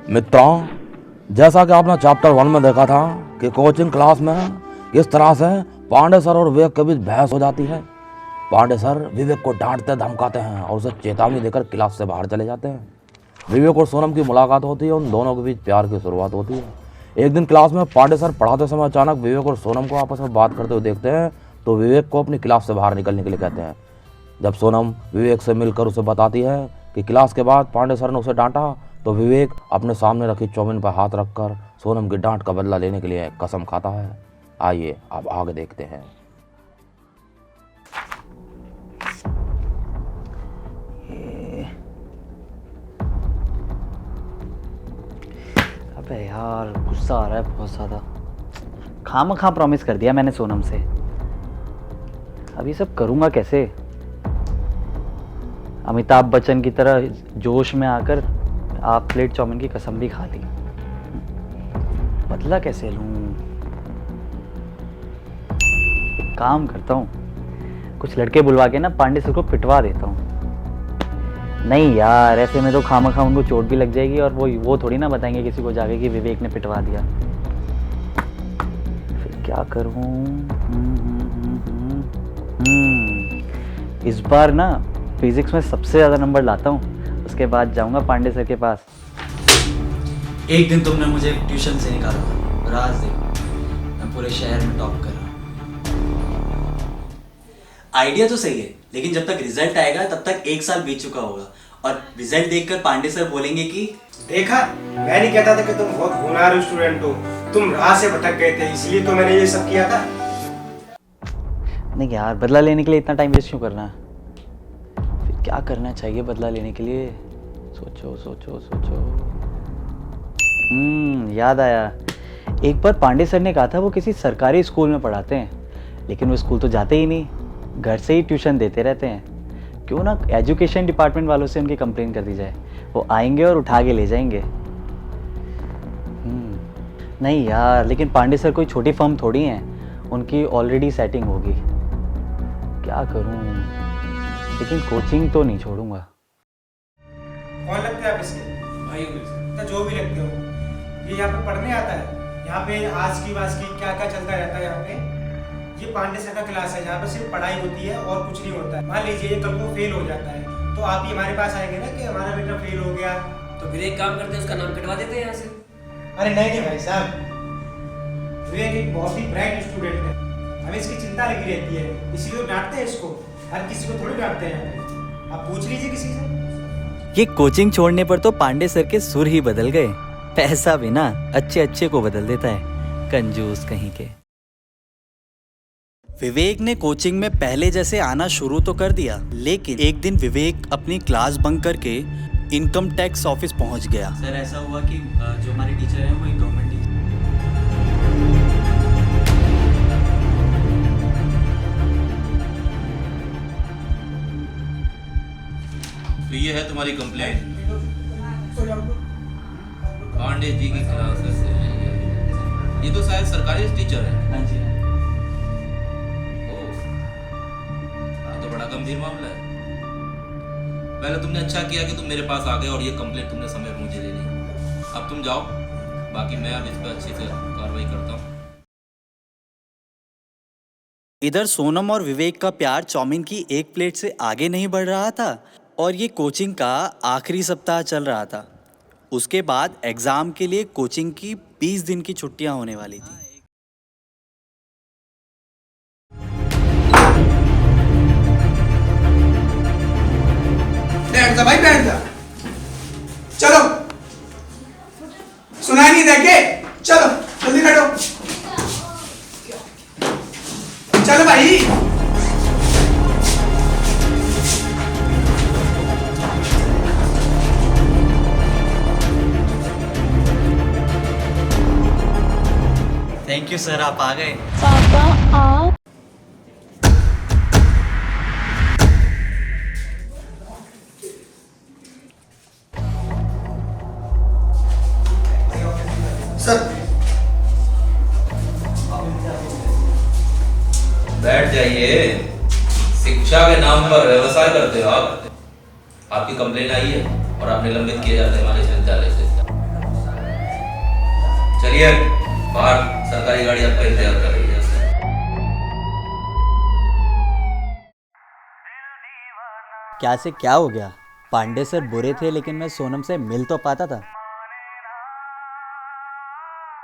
मित्रों, जैसा कि आपने चैप्टर 1 में देखा था कि कोचिंग क्लास में किस तरह से पांडे सर और विवेक के बीच बहस हो जाती है। पांडे सर विवेक को डांटते धमकाते हैं और उसे चेतावनी देकर क्लास से बाहर चले जाते हैं। विवेक और सोनम की मुलाकात होती है, उन दोनों के बीच प्यार की शुरुआत होती है। एक दिन क्लास में पांडे सर पढ़ाते समय अचानक विवेक और सोनम को आपस में बात करते हुए देखते हैं, तो विवेक को अपनी क्लास से बाहर निकलने के लिए कहते हैं। जब सोनम विवेक से मिलकर उसे बताती है कि क्लास के बाद पांडे सर ने उसे डांटा, तो विवेक अपने सामने रखी चौमिन पर हाथ रखकर सोनम की डांट का बदला लेने के लिए कसम खाता है। आइए अब आगे देखते हैं। अबे यार, गुस्सा आ रहा है बहुत ज़्यादा। खामखा प्रॉमिस कर दिया मैंने सोनम से, अब ये सब करूँगा कैसे? अमिताभ बच्चन की तरह जोश में आकर हाफ प्लेट चाउमीन की कसम भी खा ली। बदला कैसे लूँ? एक काम करता हूँ, कुछ लड़के बुलवा के ना पांडे सर को पिटवा देता हूँ। नहीं यार, ऐसे में तो खामखा उनको चोट भी लग जाएगी और वो थोड़ी ना बताएंगे किसी को जाके कि विवेक ने पिटवा दिया। फिर क्या करूँ? इस बार ना फिजिक्स में सबसे ज़्यादा नंबर लाता हूँ, उसके बाद जाऊँगा पांडे सर के पास। एक दिन तुमने मुझे ट्यूशन से निकाला और आज देखो मैं पूरे शहर में टॉप कर रहा हूँ। आइडिया तो सही है, लेकिन जब तक रिजल्ट आएगा तब तक 1 साल बीत चुका होगा और रिजल्ट देखकर पांडे सर बोलेंगे कि देखा, मैं नहीं कहता था कि तुम बहुत होनहार स्टूडेंट हो, तुम राह से भटक गए थे, इसलिए तो मैंने ये सब किया था। नहीं यार, बदला लेने के लिए इतना टाइम वेस्ट क्यों करना? फिर क्या करना चाहिए बदला लेने के लिए? सोचो सोचो सोचो। याद आया, एक बार पांडे सर ने कहा था वो किसी सरकारी स्कूल में पढ़ाते हैं, लेकिन वो स्कूल तो जाते ही नहीं, घर से ही ट्यूशन देते रहते हैं। क्यों ना एजुकेशन डिपार्टमेंट वालों से उनकी कंप्लेन कर दी जाए, वो आएंगे और उठा के ले जाएंगे। नहीं यार, लेकिन पांडे सर कोई छोटी फर्म थोड़ी हैं, उनकी ऑलरेडी सेटिंग होगी। क्या करूं? लेकिन कोचिंग तो नहीं छोड़ूंगा। कौन लगते हैं आप इसके? भाई तो जो भी लगते हो, ये यहाँ पे पढ़ने आता है। यहाँ पे आज की बात की क्या क्या चलता रहता है यहाँ पे। ये पांडे सर का क्लास है जहाँ पे सिर्फ पढ़ाई होती है और कुछ नहीं होता है। मान लीजिए ये कल को फेल हो जाता है, तो आप ही हमारे पास आएंगे ना कि हमारा बेटा फेल हो गया, तो फिर एक काम करते हैं, उसका नाम कटवा देते हैं यहाँ से। अरे नहीं भाई साहब, विवेक एक बहुत ही ब्राइट स्टूडेंट है, हमें इसकी चिंता लगी रहती है, इसीलिए डांटते हैं इसको। हर किसी को थोड़ी डांटते हैं, आप पूछ लीजिए किसी से। ये कोचिंग छोड़ने पर तो पांडे सर के सुर ही बदल गए। पैसा भी ना अच्छे अच्छे को बदल देता है, कंजूस कहीं के। विवेक ने कोचिंग में पहले जैसे आना शुरू तो कर दिया, लेकिन एक दिन विवेक अपनी क्लास बंक करके इनकम टैक्स ऑफिस पहुंच गया। सर ऐसा हुआ कि जो हमारे टीचर हैं वो एक गवर्नमेंट टीचर। तो ये है तुम्हारी कंप्लेंट। पांडे जी की क्लासेस है। ये तो शायद सरकारी टीचर है। हाँ जी। ओह, ये तो बड़ा गंभीर मामला है। पहले तुमने अच्छा किया कि तुम मेरे पास आ गए और ये कंप्लेंट तुमने समय पर मुझे दे दी। अब तुम जाओ, बाकी मैं अब इस पर अच्छे से कार्रवाई करता हूँ। इधर सोनम और विवेक का प्यार चाउमीन की एक प्लेट से आगे नहीं बढ़ रहा था और ये कोचिंग का आखिरी सप्ताह चल रहा था। उसके बाद एग्जाम के लिए कोचिंग की 20 दिन की छुट्टियां होने वाली थी। बैठ जा भाई, बैठ जा। चलो, सुनाई नहीं देखे? चलो जल्दी बैठो। चलो भाई। थैंक यू सर, आप आ गए। पापा आप सर बैठ जाइए। शिक्षा के नाम पर व्यवसाय करते हो आप। आपकी कंप्लेन आई है और आप निलंबित किए जाते हैं हमारे विद्यालय से। चलिए बाहर सरकारी गाड़ी आपका इंतजार कर रही है। क्या से क्या हो गया? पांडे सर बुरे थे लेकिन मैं सोनम से मिल तो पाता था।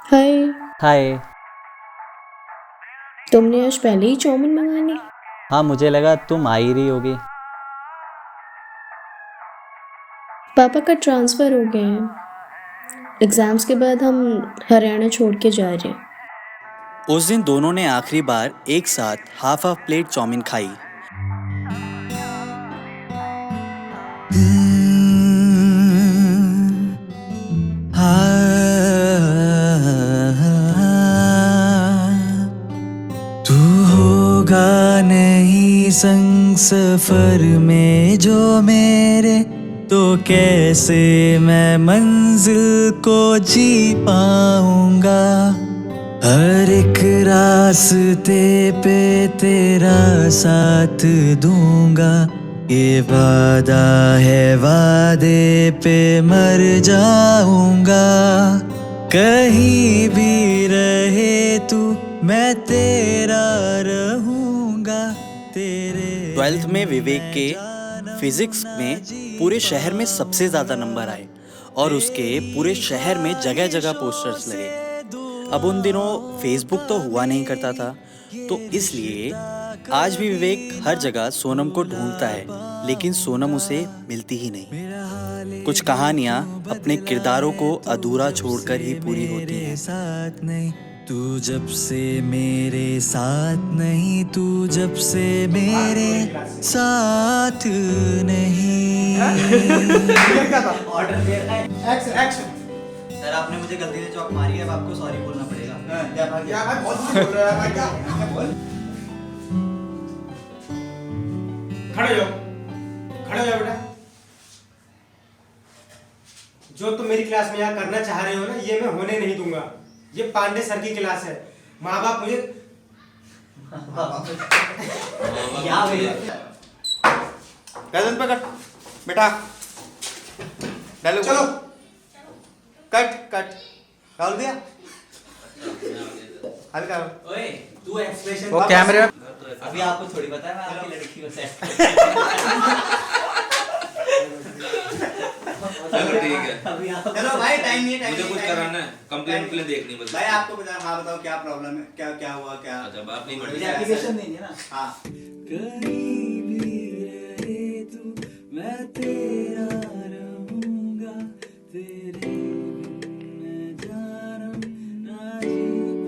हाय, हाय। तुमने आज पहले ही चाउमीन मंगा ली? हाँ, मुझे लगा तुम आ ही रही होगी। पापा का ट्रांसफ़र हो गया है। एग्ज़ाम्स के बाद हम हरियाणा छोड़ के जा रहे हैं। उस दिन दोनों ने आखिरी बार एक साथ हाफ प्लेट चाउमीन खाई। तू होगा नहीं संग सफर में जो मेरे, तो कैसे मैं मंजिल को जी पाऊंगा। हर एक रास्ते पे तेरा साथ दूंगा, ये वादा है वादे पे मर जाऊंगा। कहीं भी रहे तू मैं तेरा रहूंगा। तेरे 12th में विवेक के फिजिक्स में पूरे शहर में सबसे ज़्यादा नंबर आए और उसके पूरे शहर में जगह जगह पोस्टर्स लगे। अब उन दिनों फेसबुक तो हुआ नहीं करता था, तो इसलिए आज भी विवेक हर जगह सोनम को ढूंढता है, लेकिन सोनम उसे मिलती ही नहीं। कुछ कहानियाँ अपने किरदारों को अधूरा छोड़कर ही पूरी होती हैं। साथ नहीं तू जब से मेरे साथ नहीं, तू जब से मेरे साथ नहीं। ऑर्डर दे रहा है। Action action. सर, आपने मुझे गलती से चौक मारी है, अब आपको सॉरी बोलना पड़ेगा। क्या भाई बहुत कुछ बोल रहा है भाई, क्या बोल। खड़े हो बेटा। जो तुम मेरी क्लास में यहाँ करना चाह रहे हो ना, ये मैं होने नहीं दूंगा। ये पांडे सर की क्लास है। माँ बाप मुझे गर्दन पकड़ बेटा, डालो। चलो कट कट डाल दिया हल्का। ओए, तू एक्सप्रेशन वो कैमरे में अभी आपको थोड़ी पता है मैं आपकी लड़की को सेट। चलो ठीक है। चलो भाई, टाइम नहीं है, मुझे कुछ कराना है, कंप्लेंट देखनी बस। भाई आपको बता, हाँ बताओ क्या प्रॉब्लम है, क्या क्या हुआ, क्या अच्छा बात नहीं मुझे करनी। एप्लीकेशन देंगे ना। हाँ कहीं भी रहे तू मैं तेरा रहूंगा। तेरे बिन मैं जानम ना जी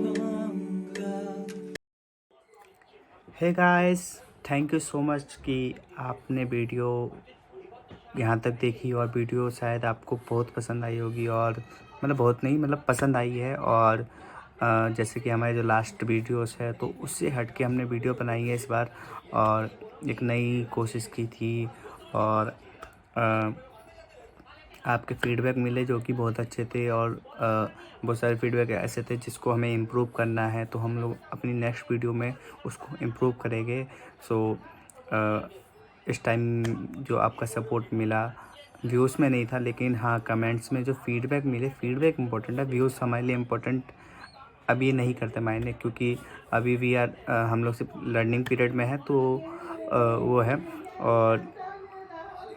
पाऊंगा। Hey guys, thank you so much कि आपने वीडियो यहाँ तक देखी और वीडियो शायद आपको बहुत पसंद आई होगी, और मतलब बहुत नहीं, मतलब पसंद आई है। और जैसे कि हमारे जो लास्ट वीडियोस है तो उससे हट के हमने वीडियो बनाई है इस बार, और एक नई कोशिश की थी। और आपके फीडबैक मिले जो कि बहुत अच्छे थे, और बहुत सारे फीडबैक ऐसे थे जिसको हमें इम्प्रूव करना है, तो हम लोग अपनी नेक्स्ट वीडियो में उसको इम्प्रूव करेंगे। सो इस टाइम जो आपका सपोर्ट मिला, व्यूज़ में नहीं था लेकिन हाँ कमेंट्स में जो फीडबैक मिले, फीडबैक इम्पोर्टेंट है, व्यूज़ हमारे लिए इम्पोर्टेंट अभी ये नहीं करते मायने, क्योंकि अभी भी यार हम लोग सिर्फ लर्निंग पीरियड में है, तो वो है। और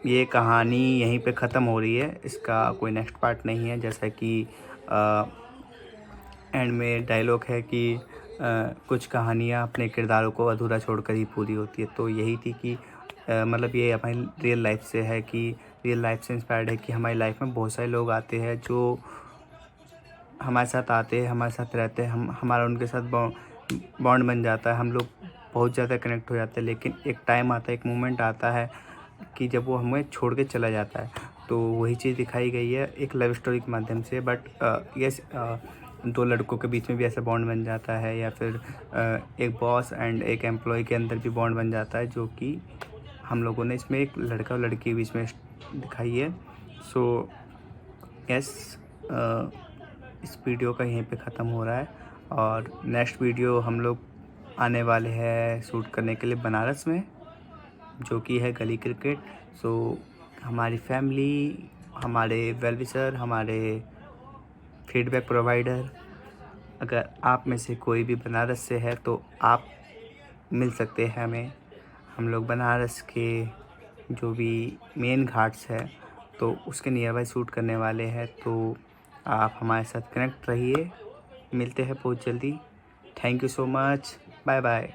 ये कहानी यहीं पे ख़त्म हो रही है, इसका कोई नेक्स्ट पार्ट नहीं है। जैसा कि एंड में डायलॉग है कि कुछ कहानियाँ अपने किरदारों को अधूरा छोड़कर ही पूरी होती है, तो यही थी कि मतलब ये हमारी रियल लाइफ से है, कि रियल लाइफ से इंस्पायर्ड है कि हमारी लाइफ में बहुत सारे लोग आते हैं जो हमारे साथ आते हैं, हमारे साथ रहते हैं, हमारा उनके साथ बॉन्ड बन जाता है, हम लोग बहुत ज़्यादा कनेक्ट हो जाते हैं। लेकिन एक टाइम आता है, एक मोमेंट आता है कि जब वो हमें छोड़ के चला जाता है, तो वही चीज़ दिखाई गई है एक लव स्टोरी के माध्यम से। बट यस, दो लड़कों के बीच में भी ऐसा बॉन्ड बन जाता है, या फिर एक बॉस एंड एक एम्प्लॉय के अंदर भी बॉन्ड बन जाता है, जो कि हम लोगों ने इसमें एक लड़का और लड़की के बीच में दिखाई है। सो यस, इस वीडियो का यहीं पे ख़त्म हो रहा है, और नेक्स्ट वीडियो हम लोग आने वाले हैं शूट करने के लिए बनारस में, जो कि है गली क्रिकेट। सो हमारी फैमिली, हमारे वेल विशर, हमारे फीडबैक प्रोवाइडर। अगर आप में से कोई भी बनारस से है तो आप मिल सकते हैं हमें। हम लोग बनारस के जो भी मेन घाट्स है तो उसके नियर बाय शूट करने वाले हैं, तो आप हमारे साथ कनेक्ट रहिए। मिलते हैं बहुत जल्दी। Thank you so much. Bye bye.